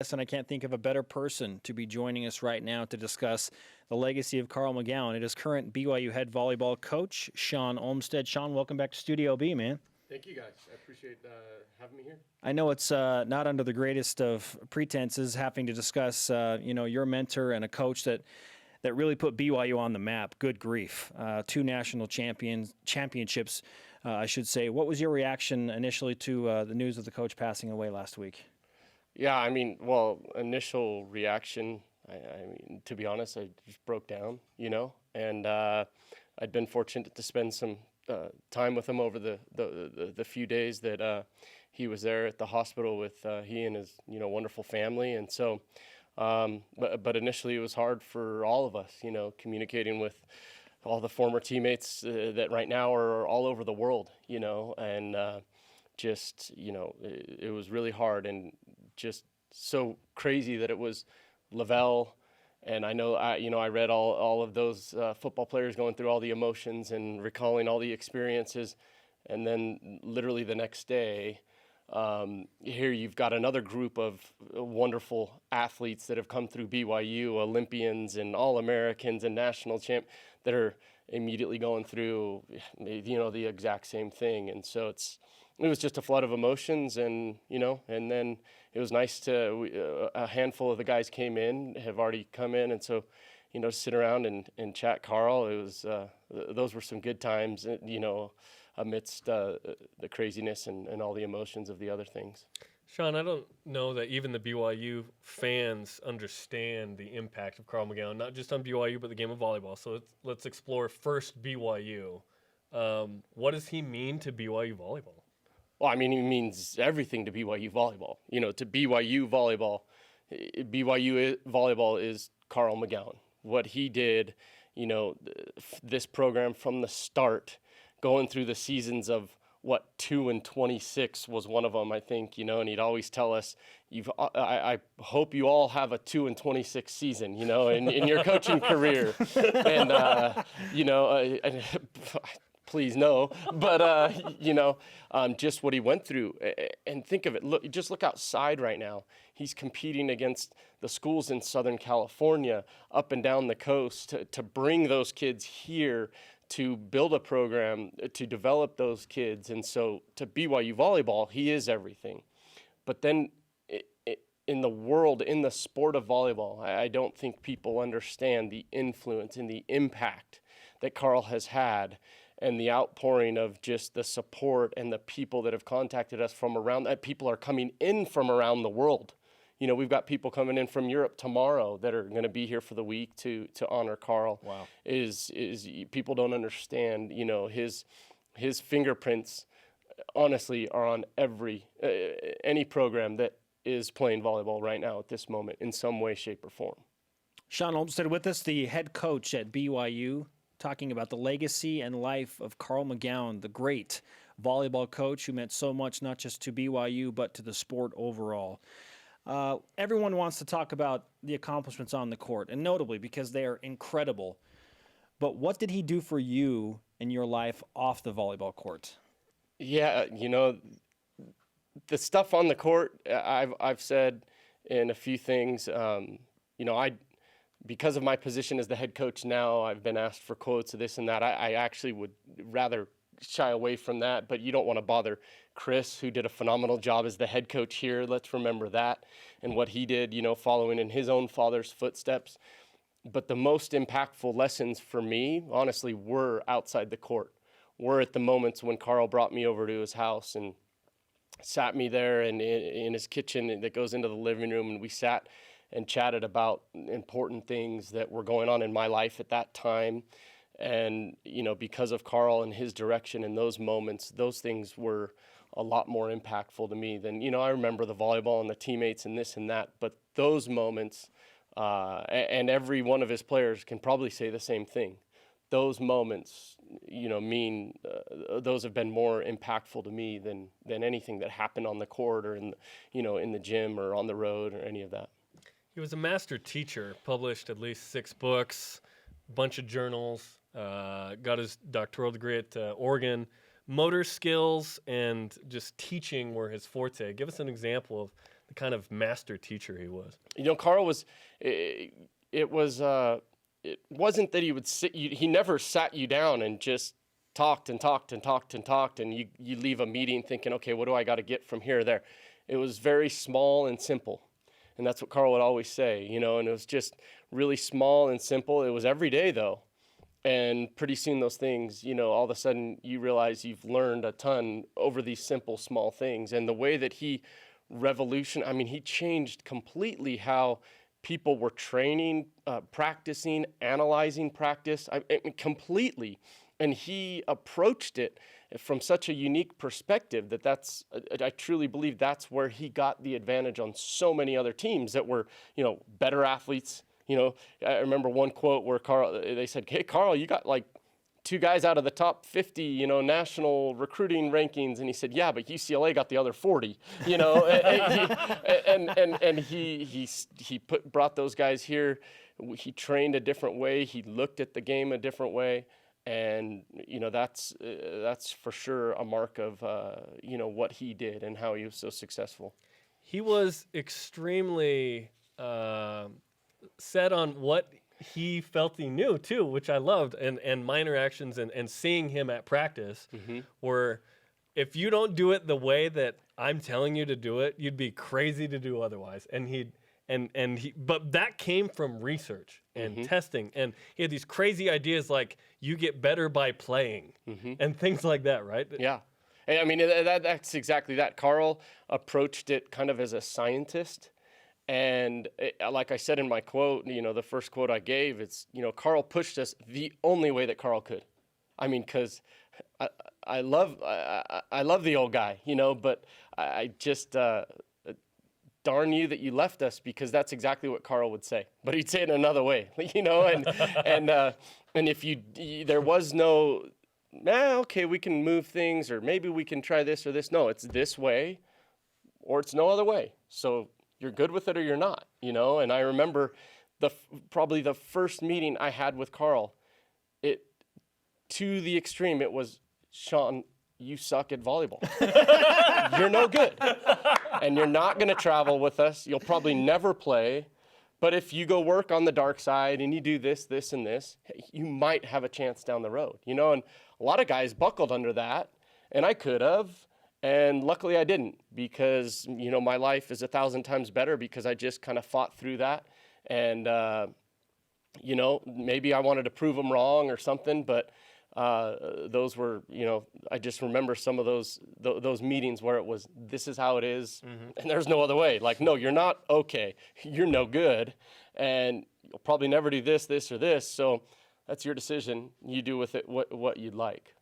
Yes, and I can't think of a better person to be joining us right now to discuss the legacy of Carl McGowan. It is current BYU head volleyball coach, Shawn Olmstead. Shawn, welcome back to Studio B, man. Thank you, guys. I appreciate having me here. I know it's not under the greatest of pretenses having to discuss, your mentor and a coach that really put BYU on the map. Good grief. Two national championships, I should say. What was your reaction initially to the news of the coach passing away last week? Yeah, initial reaction, to be honest, I just broke down, and I'd been fortunate to spend some time with him over the few days that he was there at the hospital with he and his, wonderful family. And so, but initially it was hard for all of us, communicating with all the former teammates that right now are all over the world, and it was really hard and just so crazy that it was Lavelle. And I know, I read all of those football players going through all the emotions and recalling all the experiences. And then literally the next day, here you've got another group of wonderful athletes that have come through BYU, Olympians and All-Americans and national champ that are immediately going through, the exact same thing. And so it was just a flood of emotions, and then it was nice to a handful of the guys have already come in, and so sit around and chat Carl. It was those were some good times, amidst the craziness and all the emotions of the other things. Shawn, I don't know that even the BYU fans understand the impact of Carl McGowan, not just on BYU, but the game of volleyball. So let's explore first BYU. What does he mean to BYU volleyball? Well, he means everything to BYU volleyball. To BYU volleyball, BYU volleyball is Carl McGowan. What he did, this program from the start, going through the seasons of 2-26 was one of them, I think, and he'd always tell us, I hope you all have a 2-26 season, in your coaching career. And, please no, but just what he went through, and think of it. Look outside right now. He's competing against the schools in Southern California, up and down the coast, to bring those kids here, to build a program, to develop those kids. And so to BYU volleyball, he is everything. But then in the world, in the sport of volleyball, I don't think people understand the influence and the impact that Carl has had, and the outpouring of just the support and the people that have contacted us from around. That people are coming in from around the world. We've got people coming in from Europe tomorrow that are going to be here for the week to honor Carl. Wow. Is people don't understand, his fingerprints honestly are on any program that is playing volleyball right now at this moment in some way, shape, or form. Shawn Olmstead with us, the head coach at BYU, talking about the legacy and life of Carl McGowan, the great volleyball coach who meant so much not just to BYU but to the sport overall. Everyone wants to talk about the accomplishments on the court, and notably because they are incredible. But what did he do for you in your life off the volleyball court? Yeah, the stuff on the court, I've said in a few things. Because of my position as the head coach now, I've been asked for quotes of this and that. I actually would rather shy away from that, but you don't want to bother Chris, who did a phenomenal job as the head coach here. Let's remember that and what he did, following in his own father's footsteps. But the most impactful lessons for me, honestly, were outside the court, were at the moments when Carl brought me over to his house and sat me there and in his kitchen that goes into the living room, and we sat and chatted about important things that were going on in my life at that time. And, because of Carl and his direction in those moments, those things were a lot more impactful to me than, I remember the volleyball and the teammates and this and that, but those moments, and every one of his players can probably say the same thing. Those moments, those have been more impactful to me than anything that happened on the court or in the gym or on the road or any of that. He was a master teacher, published at least 6 books, a bunch of journals, got his doctoral degree at Oregon. Motor skills and just teaching were his forte. Give us an example of the kind of master teacher he was. Carl was, it wasn't that he would he never sat you down and just talked and talked and talked and talked, and you leave a meeting thinking, okay, what do I got to get from here or there? It was very small and simple. And that's what Carl would always say, and it was just really small and simple. It was every day, though. And pretty soon those things, all of a sudden you realize you've learned a ton over these simple, small things. And the way that he he changed completely how people were training, practicing, analyzing practice, completely. And he approached it from such a unique perspective I truly believe that's where he got the advantage on so many other teams that were, better athletes. I remember one quote where they said, "Hey, Carl, you got like 2 guys out of the top 50, national recruiting rankings." And he said, "Yeah, but UCLA got the other 40, and he brought those guys here. He trained a different way. He looked at the game a different way. And, that's for sure a mark of, what he did and how he was so successful." He was extremely set on what he felt he knew, too, which I loved. And my interactions and seeing him at practice were, if you don't do it the way that I'm telling you to do it, you'd be crazy to do otherwise. But that came from research and testing, and he had these crazy ideas like you get better by playing and things like that, right? Yeah, that's exactly that. Carl approached it kind of as a scientist, and like I said in my quote, the first quote I gave, it's Carl pushed us the only way that Carl could. Because I love the old guy, but I just. Darn you that you left us, because that's exactly what Carl would say, but he'd say it another way, and if there was no, okay, we can move things, or maybe we can try this or this. No, it's this way, or it's no other way. So you're good with it or you're not, And I remember probably the first meeting I had with Carl, to the extreme, it was, "Shawn, you suck at volleyball. You're no good. And you're not going to travel with us. You'll probably never play. But if you go work on the dark side and you do this, this, and this, you might have a chance down the road." And a lot of guys buckled under that, and I could have. And luckily I didn't, because, my life is 1,000 times better because I just kind of fought through that. And, maybe I wanted to prove them wrong or something, but those were, I just remember some of those meetings where it was, this is how it is, and there's no other way. Like, no, you're not okay. You're no good, and you'll probably never do this, this, or this. So that's your decision. You do with it what you'd like.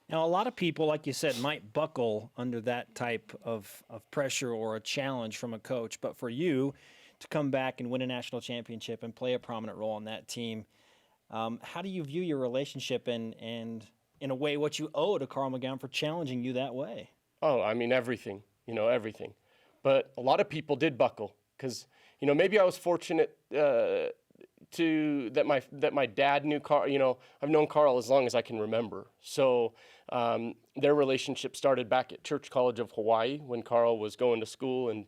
Now, a lot of people, like you said, might buckle under that type of pressure or a challenge from a coach. But for you to come back and win a national championship and play a prominent role on that team, how do you view your relationship and in a way what you owe to Carl McGowan for challenging you that way? Oh, everything, everything. But a lot of people did buckle because, maybe I was fortunate that my dad knew Carl. I've known Carl as long as I can remember. So their relationship started back at Church College of Hawaii when Carl was going to school and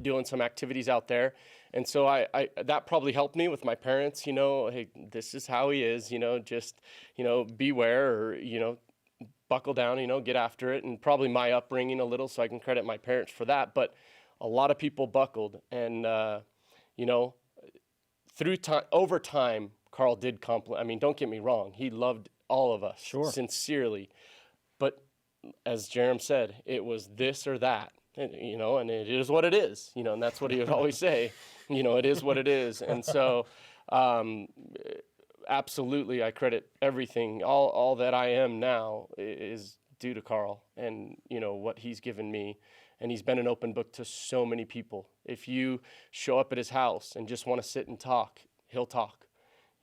doing some activities out there. And so I that probably helped me with my parents, hey, this is how he is, just, beware, or, buckle down, get after it. And probably my upbringing a little, so I can credit my parents for that. But a lot of people buckled, and, over time, Carl did compliment. Don't get me wrong. He loved all of us sincerely. But as Jerem said, it was this or that. And it is what it is, and that's what he would always say, it is what it is. And so, absolutely, I credit everything, all that I am now is due to Carl and, what he's given me. And he's been an open book to so many people. If you show up at his house and just want to sit and talk, he'll talk,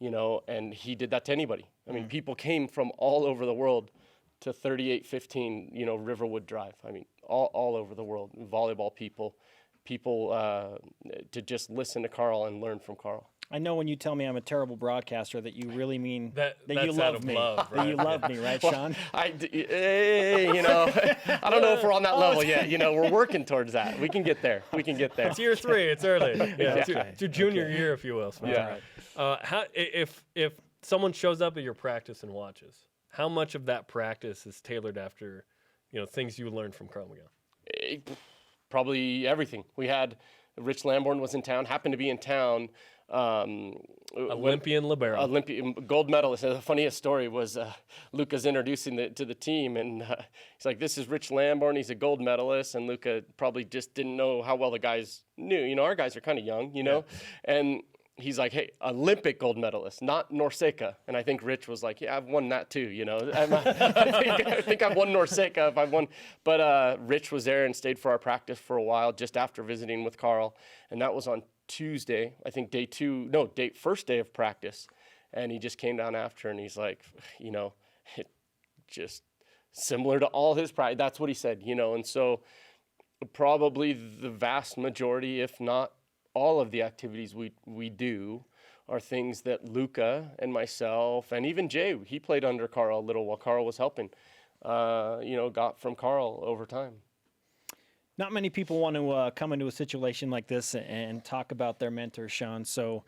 and he did that to anybody. People came from all over the world to 3815, Riverwood Drive. All over the world, volleyball people to just listen to Carl and learn from Carl. I know when you tell me I'm a terrible broadcaster that you really mean that you that's out love of me. love, That you right? love me, right, Shawn? I don't know if we're on that level yet. We're working towards that. We can get there. It's year 3. It's early. Yeah, Okay. it's your junior year, if you will. Yeah. How if someone shows up at your practice and watches, how much of that practice is tailored after, things you learned from Carl McGowan? Probably everything. We had Rich Lamborn was in town, happened to be in town. Olympian libero. Olympian gold medalist. And the funniest story was Luca's introducing to the team, and he's like, "This is Rich Lamborn. He's a gold medalist." And Luca probably just didn't know how well the guys knew. Our guys are kind of young, and he's like, "Hey, Olympic gold medalist, not NORCECA." And I think Rich was like, "Yeah, I've won that too, I think I've won NORCECA if I've won." But Rich was there and stayed for our practice for a while just after visiting with Carl. And that was on Tuesday, I think first day of practice. And he just came down after and he's like, it just similar to all his practice. That's what he said, And so probably the vast majority, if not all of the activities we do are things that Luca and myself and even Jay, he played under Carl a little while Carl was helping, got from Carl over time. Not many people want to come into a situation like this and talk about their mentor, Shawn. So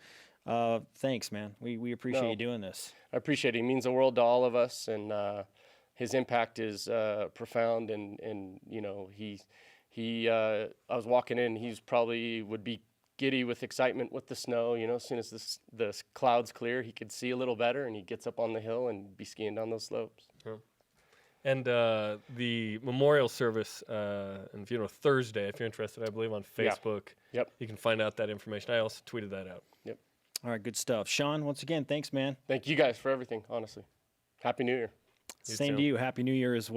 thanks, man. We appreciate you doing this. I appreciate it. He means the world to all of us, and his impact is profound. And I was walking in, he's probably would be giddy with excitement with the snow. As soon as the clouds clear, he could see a little better, and he gets up on the hill and be skiing down those slopes. Yeah. And the memorial service, and Thursday, if you're interested, I believe on Facebook. Yeah. Yep. You can find out that information. I also tweeted that out. Yep. All right, good stuff. Shawn, once again, thanks, man. Thank you guys for everything, honestly. Happy New Year. Same to you. Happy New Year as well.